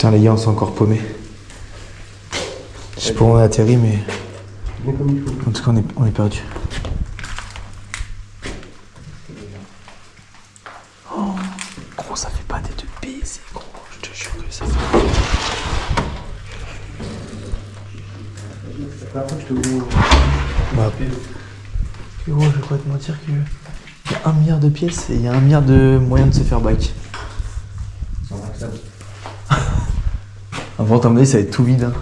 Putain les gars, on s'est encore paumé. Je sais pas où on a atterri, mais en tout cas on est perdu. Oh, gros, ça fait pas des deux baisers, gros. Je te jure que ça fait. Bah, gros, je vais pas te mentir qu'il y a 1 milliard de pièces et il y a 1 milliard de moyens de se faire back. Avant, à mon avis, ça va être tout vide. Hein.